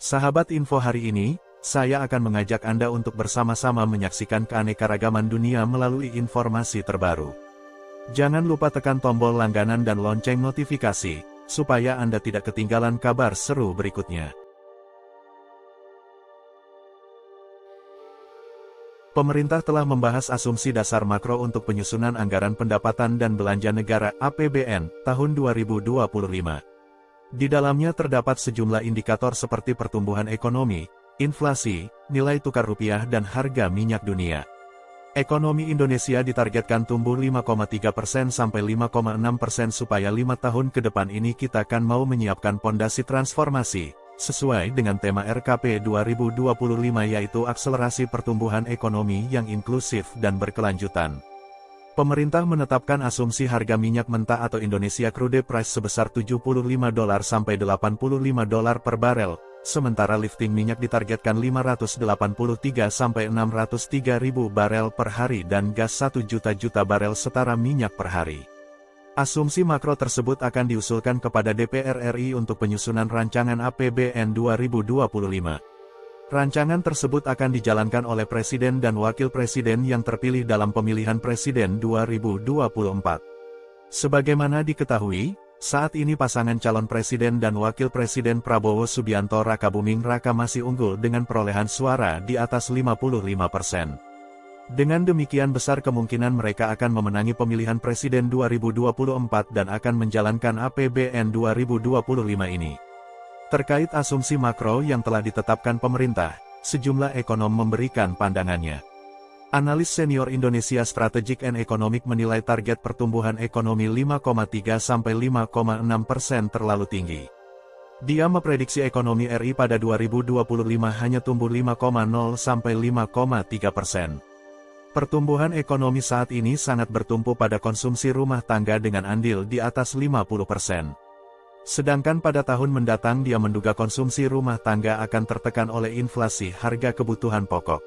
Sahabat info hari ini, saya akan mengajak Anda untuk bersama-sama menyaksikan keanekaragaman dunia melalui informasi terbaru. Jangan lupa tekan tombol langganan dan lonceng notifikasi, supaya Anda tidak ketinggalan kabar seru berikutnya. Pemerintah telah membahas asumsi dasar makro untuk penyusunan anggaran pendapatan dan belanja negara (APBN) tahun 2025. Di dalamnya terdapat sejumlah indikator seperti pertumbuhan ekonomi, inflasi, nilai tukar rupiah dan harga minyak dunia. Ekonomi Indonesia ditargetkan tumbuh 5,3% sampai 5,6% supaya 5 tahun ke depan ini kita akan mau menyiapkan pondasi transformasi, sesuai dengan tema RKP 2025 yaitu akselerasi pertumbuhan ekonomi yang inklusif dan berkelanjutan. Pemerintah menetapkan asumsi harga minyak mentah atau Indonesia Crude Price sebesar $75 sampai $85 per barel, sementara lifting minyak ditargetkan 583 sampai 603 ribu barel per hari dan gas 1 juta barel setara minyak per hari. Asumsi makro tersebut akan diusulkan kepada DPR RI untuk penyusunan rancangan APBN 2025. Rancangan tersebut akan dijalankan oleh Presiden dan Wakil Presiden yang terpilih dalam pemilihan Presiden 2024. Sebagaimana diketahui, saat ini pasangan calon Presiden dan Wakil Presiden Prabowo Subianto Raka Buming Raka masih unggul dengan perolehan suara di atas 55%. Dengan demikian besar kemungkinan mereka akan memenangi pemilihan Presiden 2024 dan akan menjalankan APBN 2025 ini. Terkait asumsi makro yang telah ditetapkan pemerintah, sejumlah ekonom memberikan pandangannya. Analis senior Indonesia Strategic and Economic menilai target pertumbuhan ekonomi 5,3 sampai 5,6% terlalu tinggi. Dia memprediksi ekonomi RI pada 2025 hanya tumbuh 5,0 sampai 5,3%. Pertumbuhan ekonomi saat ini sangat bertumpu pada konsumsi rumah tangga dengan andil di atas 50%. Sedangkan pada tahun mendatang dia menduga konsumsi rumah tangga akan tertekan oleh inflasi harga kebutuhan pokok.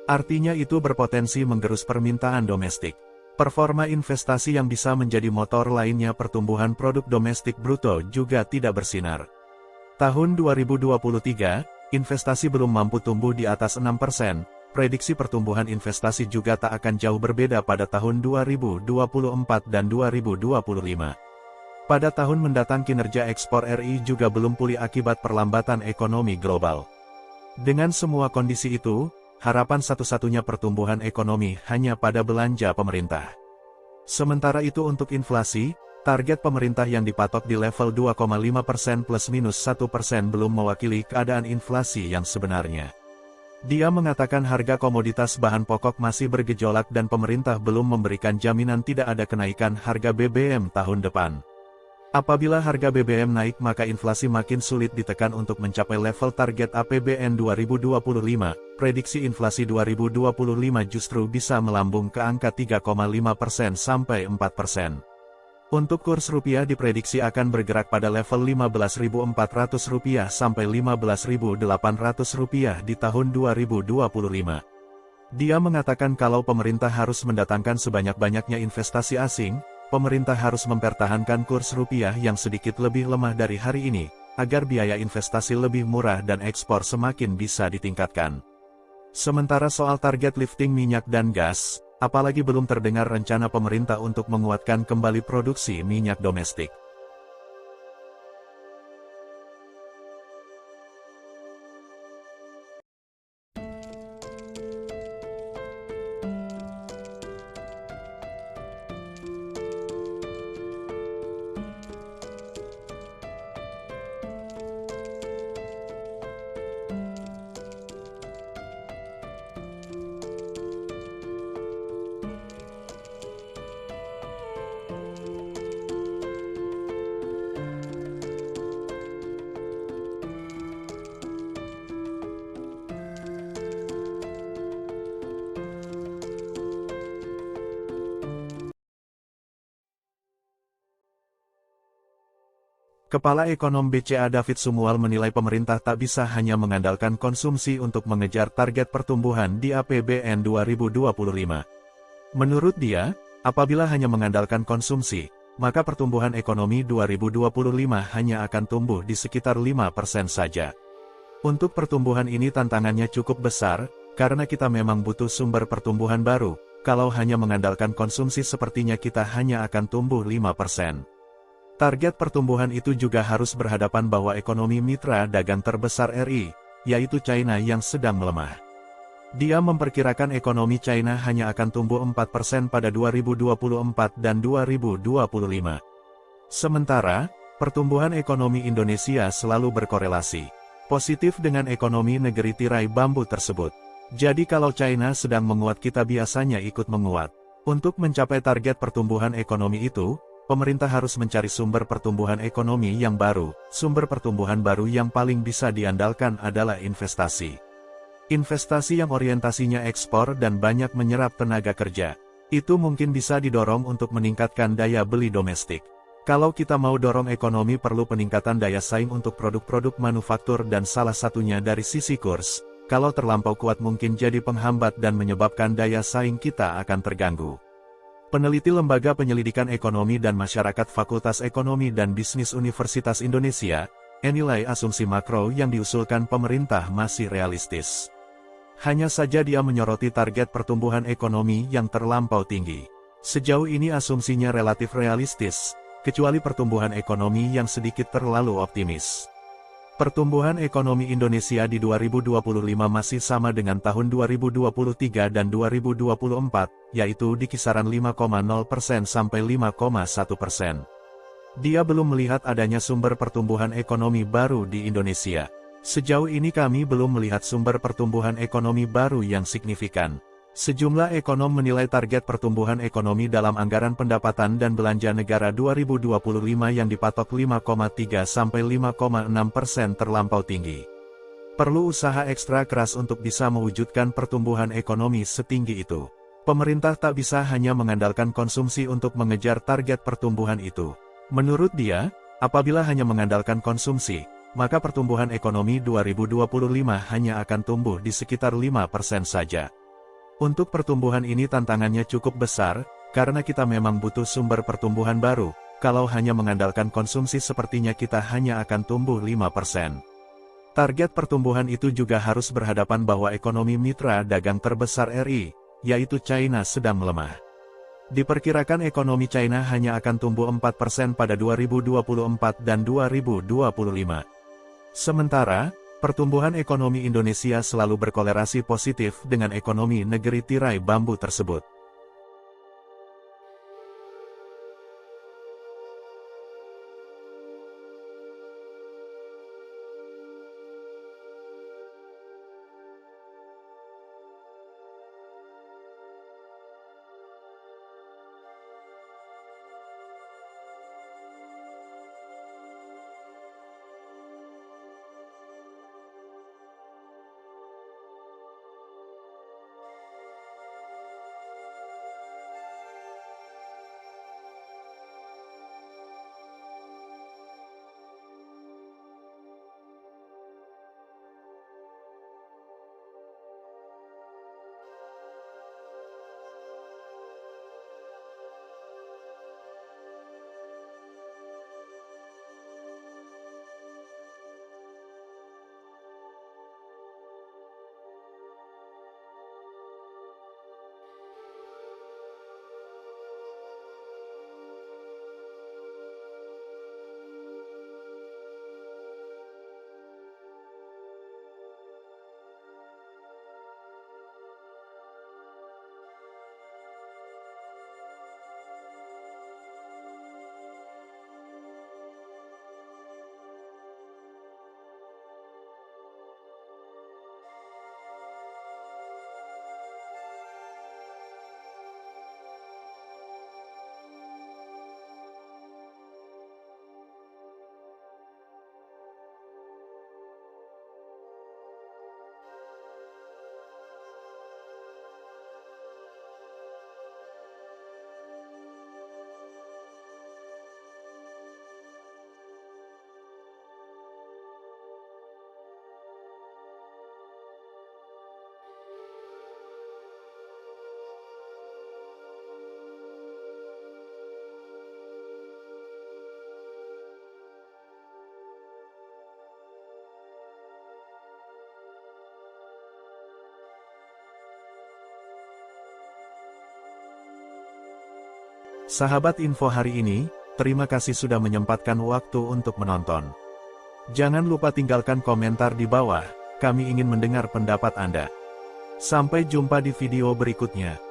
Artinya itu berpotensi menggerus permintaan domestik. Performa investasi yang bisa menjadi motor lainnya pertumbuhan produk domestik bruto juga tidak bersinar. Tahun 2023, investasi belum mampu tumbuh di atas 6%, prediksi pertumbuhan investasi juga tak akan jauh berbeda pada tahun 2024 dan 2025. Pada tahun mendatang kinerja ekspor RI juga belum pulih akibat perlambatan ekonomi global. Dengan semua kondisi itu, harapan satu-satunya pertumbuhan ekonomi hanya pada belanja pemerintah. Sementara itu untuk inflasi, target pemerintah yang dipatok di level 2,5% plus minus 1% belum mewakili keadaan inflasi yang sebenarnya. Dia mengatakan harga komoditas bahan pokok masih bergejolak dan pemerintah belum memberikan jaminan tidak ada kenaikan harga BBM tahun depan. Apabila harga BBM naik maka inflasi makin sulit ditekan untuk mencapai level target APBN 2025, prediksi inflasi 2025 justru bisa melambung ke angka 3,5% sampai 4%. Untuk kurs rupiah diprediksi akan bergerak pada level Rp15.400 sampai Rp15.800 di tahun 2025. Dia mengatakan kalau pemerintah harus mendatangkan sebanyak-banyaknya investasi asing, pemerintah harus mempertahankan kurs rupiah yang sedikit lebih lemah dari hari ini, agar biaya investasi lebih murah dan ekspor semakin bisa ditingkatkan. Sementara soal target lifting minyak dan gas, apalagi belum terdengar rencana pemerintah untuk menguatkan kembali produksi minyak domestik. Kepala Ekonom BCA David Sumual menilai pemerintah tak bisa hanya mengandalkan konsumsi untuk mengejar target pertumbuhan di APBN 2025. Menurut dia, apabila hanya mengandalkan konsumsi, maka pertumbuhan ekonomi 2025 hanya akan tumbuh di sekitar 5% saja. Untuk pertumbuhan ini tantangannya cukup besar, karena kita memang butuh sumber pertumbuhan baru. Kalau hanya mengandalkan konsumsi sepertinya kita hanya akan tumbuh 5%. Target pertumbuhan itu juga harus berhadapan bahwa ekonomi mitra dagang terbesar RI, yaitu China yang sedang melemah. Dia memperkirakan ekonomi China hanya akan tumbuh 4% pada 2024 dan 2025. Sementara, pertumbuhan ekonomi Indonesia selalu berkorelasi positif dengan ekonomi negeri tirai bambu tersebut. Jadi kalau China sedang menguat kita biasanya ikut menguat. Untuk mencapai target pertumbuhan ekonomi itu, pemerintah harus mencari sumber pertumbuhan ekonomi yang baru. Sumber pertumbuhan baru yang paling bisa diandalkan adalah investasi. Investasi yang orientasinya ekspor dan banyak menyerap tenaga kerja. Itu mungkin bisa didorong untuk meningkatkan daya beli domestik. Kalau kita mau dorong ekonomi perlu peningkatan daya saing untuk produk-produk manufaktur dan salah satunya dari sisi kurs. Kalau terlampau kuat mungkin jadi penghambat dan menyebabkan daya saing kita akan terganggu. Peneliti Lembaga Penyelidikan Ekonomi dan Masyarakat Fakultas Ekonomi dan Bisnis Universitas Indonesia, menilai asumsi makro yang diusulkan pemerintah masih realistis. Hanya saja dia menyoroti target pertumbuhan ekonomi yang terlampau tinggi. Sejauh ini asumsinya relatif realistis, kecuali pertumbuhan ekonomi yang sedikit terlalu optimis. Pertumbuhan ekonomi Indonesia di 2025 masih sama dengan tahun 2023 dan 2024, yaitu di kisaran 5,0% sampai 5,1%. Dia belum melihat adanya sumber pertumbuhan ekonomi baru di Indonesia. Sejauh ini kami belum melihat sumber pertumbuhan ekonomi baru yang signifikan. Sejumlah ekonom menilai target pertumbuhan ekonomi dalam anggaran pendapatan dan belanja negara 2025 yang dipatok 5,3 sampai 5,6% terlampau tinggi. Perlu usaha ekstra keras untuk bisa mewujudkan pertumbuhan ekonomi setinggi itu. Pemerintah tak bisa hanya mengandalkan konsumsi untuk mengejar target pertumbuhan itu. Menurut dia, apabila hanya mengandalkan konsumsi, maka pertumbuhan ekonomi 2025 hanya akan tumbuh di sekitar 5% saja. Untuk pertumbuhan ini tantangannya cukup besar, karena kita memang butuh sumber pertumbuhan baru. Kalau hanya mengandalkan konsumsi sepertinya kita hanya akan tumbuh 5%. Target pertumbuhan itu juga harus berhadapan bahwa ekonomi mitra dagang terbesar RI, yaitu China sedang melemah. Diperkirakan ekonomi China hanya akan tumbuh 4% pada 2024 dan 2025. Sementara, pertumbuhan ekonomi Indonesia selalu berkolerasi positif dengan ekonomi negeri tirai bambu tersebut. Sahabat info hari ini, terima kasih sudah menyempatkan waktu untuk menonton. Jangan lupa tinggalkan komentar di bawah, kami ingin mendengar pendapat Anda. Sampai jumpa di video berikutnya.